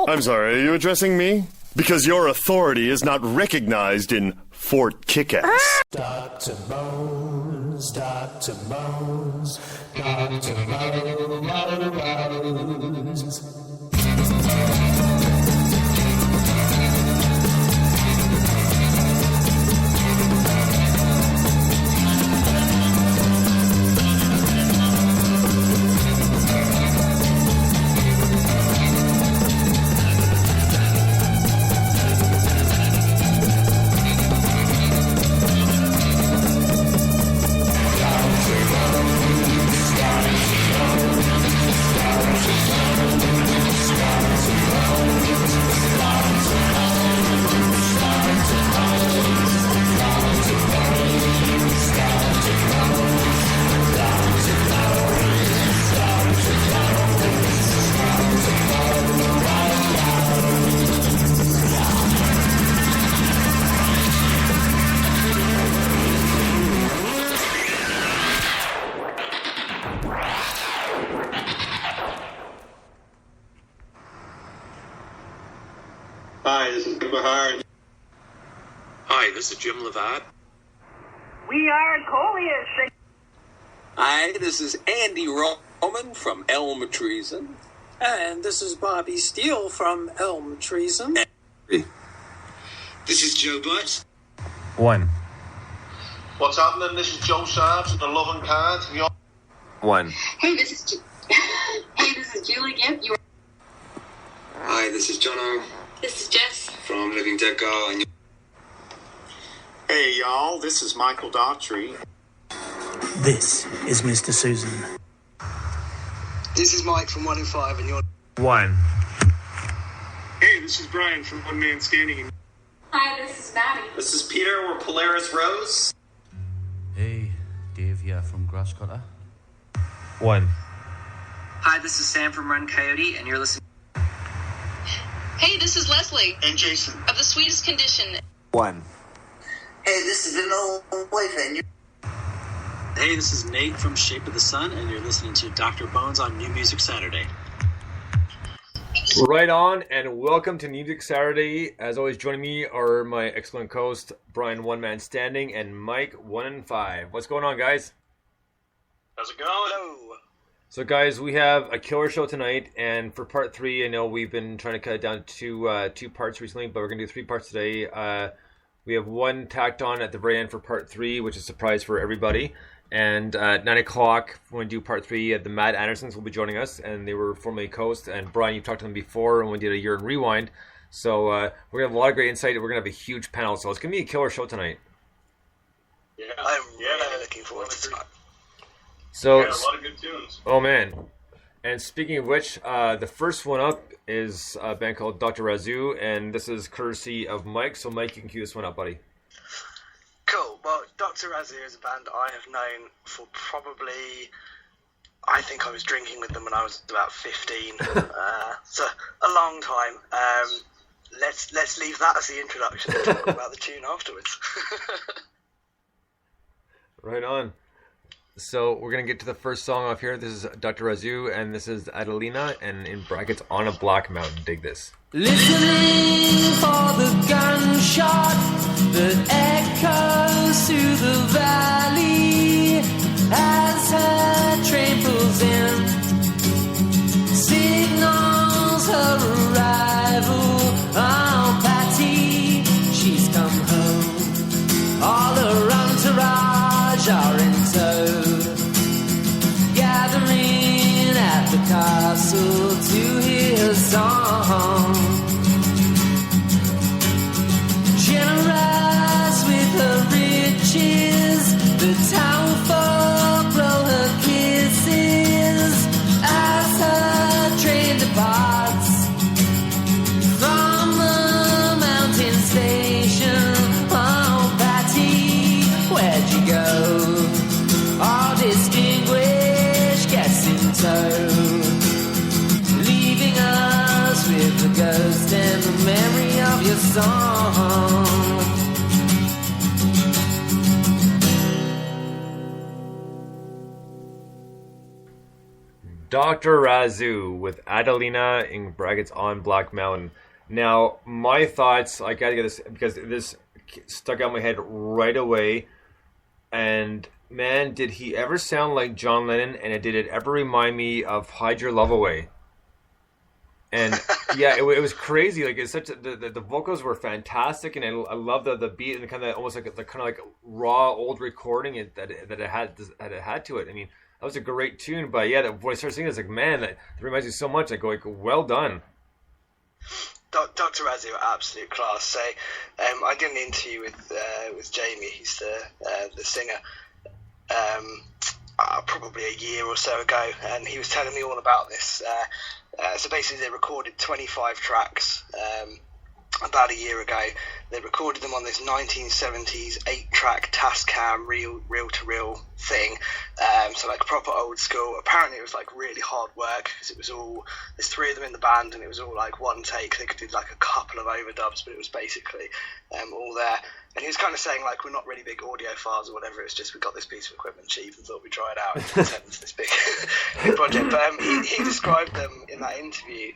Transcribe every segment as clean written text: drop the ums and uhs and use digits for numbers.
I'm sorry, are you addressing me? Because your authority is not recognized in Fort Kick-Ass. Dr. Bones, Dr. Bones, Dr. Bones. Hi, this is Bahar. Hi, this is Jim Levat. We are Coleus. Hi, this is Andy Roman from Elm Treason. And this is Bobby Steele from Elm Treason. This is Joe Blight. 1. What's happening? This is Joe Sarbs at the Love and Card. 1. Hey, this is Julie Gibb. Hi, this is Jono This is Jess. from Living Dead Girl. And Hey, y'all, this is Michael Daughtry. This is Mr. Susan. This is Mike from 1-in-5 and you're... 1. Hey, this is Brian from ONEMANSTANDING. Hi, this is Maddie. this is Peter. We're Polaris Rose. Hey, Dave here from Grasscutter. 1. Hi, this is Sam from Run Coyote and you're listening... Hey, this is Leslie And Jason. of The Sweetest Condition. 1. Hey, this is an old wife and you're... Hey, this is Nate from Shape of the Sun, and you're listening to Dr. Bones on New Music Saturday. Right on, and welcome to Music Saturday. As always, joining me are my excellent co-host, Brian One Man Standing, and Mike1inFIVE. What's going on, guys? How's it going? Hello. So, guys, we have a killer show tonight, and for part 3, I know we've been trying to cut it down to 2 parts recently, but we're going to do 3 parts today. We have one tacked on at the very end for part 3, which is a surprise for everybody. And at 9 o'clock, when we do part 3, the Matt Andersons will be joining us, and they were formerly co-hosts. And Brian, you've talked to them before, and we did a year in Rewind. So we're going to have a lot of great insight, and we're going to have a huge panel. So it's going to be a killer show tonight. Yeah, I'm really looking forward to tonight. So, a lot of good tunes. oh man. And speaking of which, the first one up is a band called Dr. Razoo, and this is courtesy of Mike. So Mike, you can cue this one up, buddy. Cool. Well, Dr. Razoo is a band I have known for probably... I think I was drinking with them when I was about 15. So, a long time. Let's leave that as the introduction and talk about the tune afterwards. Right on. So we're going to get to the first song off here. This is Dr. Razoo, and this is Adelina, and in brackets, On a Black Mountain. Dig this. Listening for the gunshot that echoes through the valley as her train pulls in, signals her arrival. Oh, Patty, she's come home. All her entourage are in tow, gathering at the castle to hear her song. Generous with her riches, the townfolk blow her kisses as her train departs from the mountain station. Oh, Patty, where'd you go? All distinguished guests in tow, leaving us with the ghost and the memory of your song. Dr. Razoo with Adelina in brackets on Black Mountain. Now, my thoughts, I gotta get this because this stuck out in my head right away. And man, did he ever sound like John Lennon? And did it ever remind me of Hide Your Love Away? And yeah, it was crazy. Like it's such the vocals were fantastic, and I love the beat and kind of almost like the kind of like raw old recording that it had to it. I mean, that was a great tune. But yeah, when I started singing, it's like, man, that reminds me so much. I go like, well done. Dr. Razzie were absolute class. So I did an interview with Jamie, he's the singer, probably a year or so ago, and he was telling me all about this. So basically they recorded 25 tracks about a year ago. They recorded them on this 1970s 8-track Tascam reel-to-reel thing, so like proper old school. Apparently it was like really hard work because it was all, there's 3 of them in the band and it was all like one take. They could do like a couple of overdubs, but it was basically all there. And he was kind of saying like, we're not really big audiophiles or whatever, it's just we got this piece of equipment cheap and thought we'd try it out and turn it into this big project. But he described them in that interview.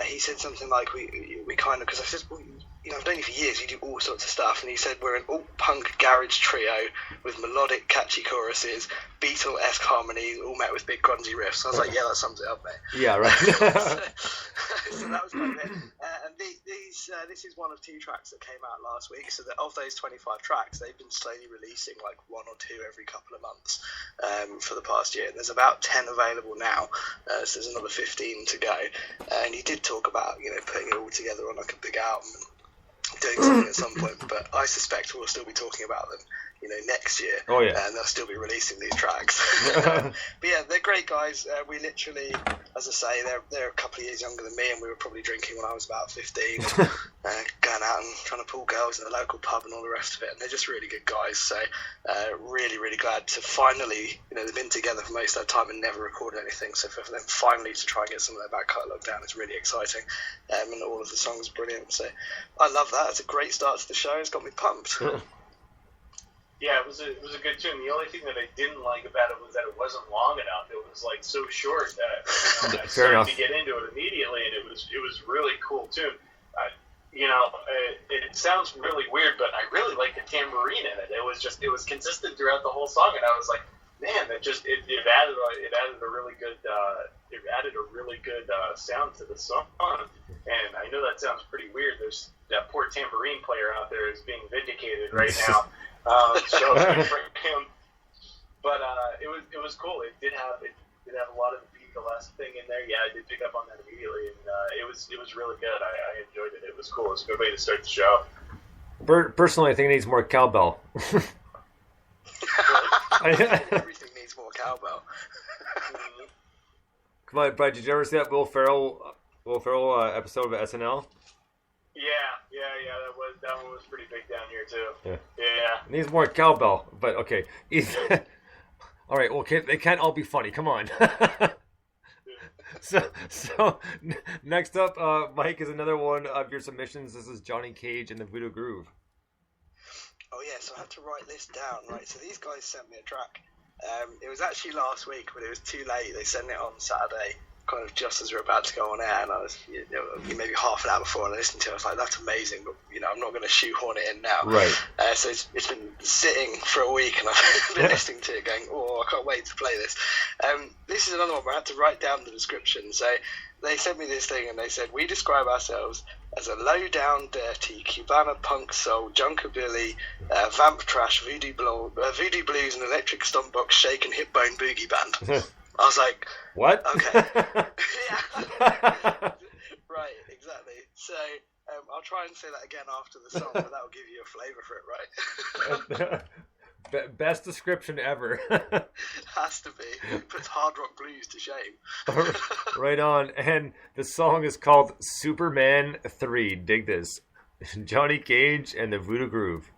He said something like, we kind of, because I said, well, you know, I've known you for years, you do all sorts of stuff, and he said we're an alt-punk garage trio with melodic, catchy choruses, Beatle-esque harmonies, all met with big grungy riffs. I was like, yeah, that sums it up, mate. Yeah, right. So that was kind of it. And this is one of 2 tracks that came out last week. So of those 25 tracks, they've been slowly releasing like 1 or 2 every couple of months for the past year. And there's about 10 available now, so there's another 15 to go. And he did talk about, you know, putting it all together on like a big album and doing something at some point, but I suspect we'll still be talking about them, you know, next year. Oh yeah. And they'll still be releasing these tracks. But yeah, they're great guys. We literally, as I say, they're a couple of years younger than me, and we were probably drinking when I was about 15, going out and trying to pull girls in the local pub and all the rest of it. And they're just really good guys. So really, really glad to finally, you know, they've been together for most of that time and never recorded anything. So for them finally to try and get some of their back catalogue down is really exciting. And all of the songs are brilliant. So I love that. It's a great start to the show. It's got me pumped. Yeah, it was a good tune. The only thing that I didn't like about it was that it wasn't long enough. It was like so short that I started to get into it immediately, and it was really cool tune. You know, it sounds really weird, but I really like the tambourine in it. It was consistent throughout the whole song, and I was like, man, it added a really good sound to the song. And I know that sounds pretty weird. There's that poor tambourine player out there is being vindicated right now. So good for him. But it was cool. It did have a lot of the Beatle-esque thing in there. Yeah, I did pick up on that immediately, and it was really good. I enjoyed it. It was cool. It was a good way to start the show. Personally, I think it needs more cowbell. Everything needs more cowbell. Come on, Brad, did you ever see that Will Ferrell episode of SNL? Yeah, that one was pretty big down here too. Yeah. It needs more cowbell, but okay. All right, well, they can't all be funny. Come on. So next up, Mike, is another one of your submissions. This is Johnny Cage and the Voodoo Groove. Oh yeah, so I had to write this down, right? So these guys sent me a track. It was actually last week, but it was too late. They sent it on Saturday, kind of just as we were about to go on air, and I was, you know, maybe half an hour before, and I listened to it. I was like, that's amazing, but, you know, I'm not going to shoehorn it in now. Right. So it's been sitting for a week, and I've been listening to it going, oh, I can't wait to play this. This is another one where I had to write down the description. So they sent me this thing, and they said, we describe ourselves as a low-down, dirty, Cubana punk soul, junkabilly, vamp trash, voodoo blues, and electric stomp box, shake and hip bone boogie band. I was like, what? Okay. Yeah. Right, exactly. So I'll try and say that again after the song, but that'll give you a flavour for it, right? Best description ever. Has to be. Puts hard rock blues to shame. Right on. And the song is called Superman 3. Dig this. Johnny Cage and the Voodoo Groove.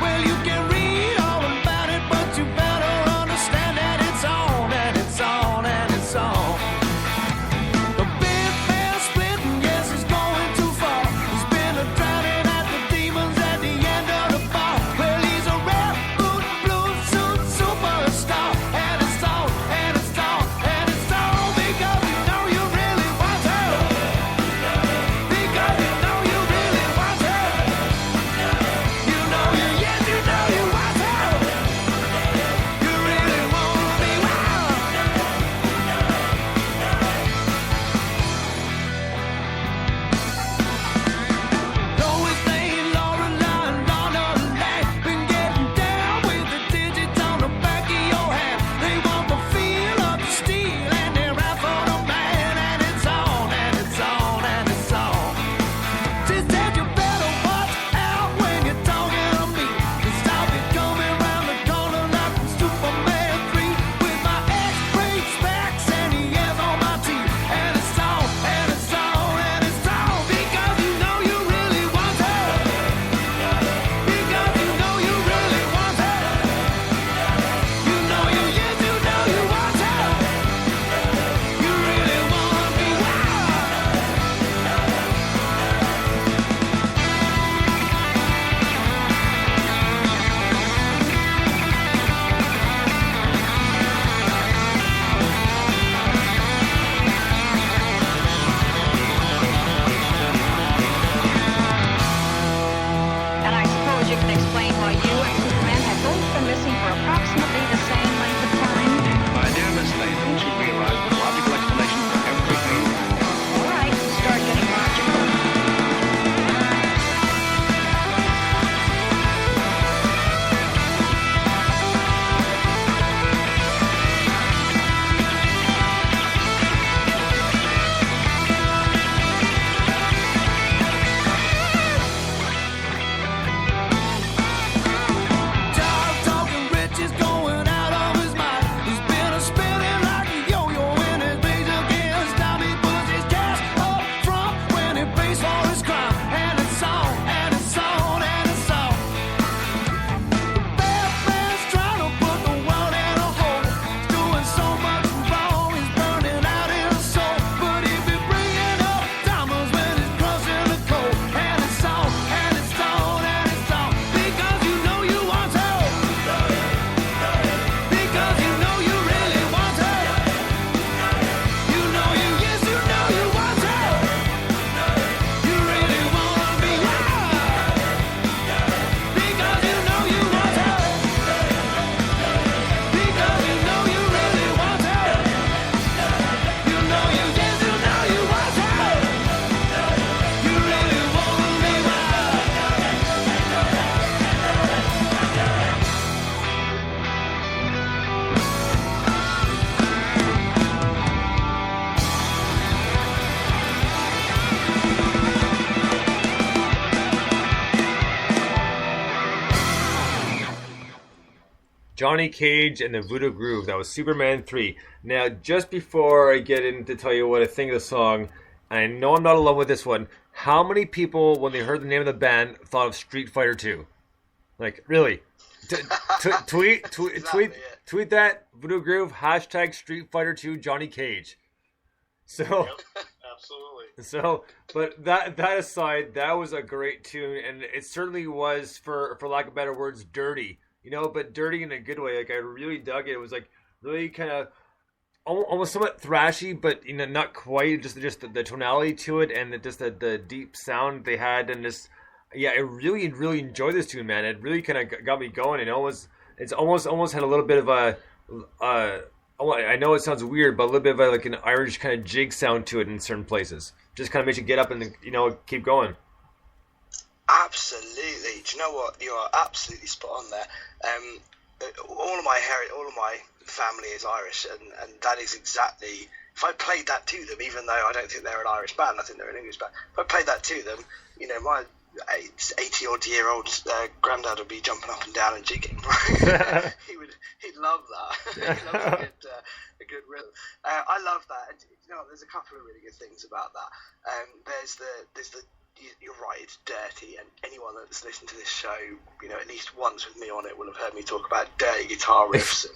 Well, Johnny Cage and the Voodoo Groove. That was Superman 3. Now, just before I get in to tell you what I think of the song, and I know I'm not alone with this one, how many people, when they heard the name of the band, thought of Street Fighter 2? Like, really? Tweet that, Voodoo Groove, hashtag Street Fighter 2 Johnny Cage. So, Yep, absolutely. So, but that aside, that was a great tune, and it certainly was, for lack of better words, dirty. You know, but dirty in a good way. Like, I really dug it. It was like really kind of almost somewhat thrashy, but you know, not quite. Just the tonality to it, and the deep sound they had, and just I really enjoyed this tune, man. It really kind of got me going, and it's almost had a little bit of a I know it sounds weird, but a little bit of like an Irish kind of jig sound to it in certain places. Just kind of makes you get up and keep going. Absolutely. Do you know what? You are absolutely spot on there. All of my family is Irish, and that is exactly. If I played that to them, even though I don't think they're an Irish band, I think they're an English band. If I played that to them, you know, my 80-odd-year-old granddad would be jumping up and down and jigging. He'd love that. He loves a good rhythm. I love that. And, you know, there's a couple of really good things about that. There's the you're right, it's dirty, and anyone that's listened to this show, you know, at least once with me on it will have heard me talk about dirty guitar riffs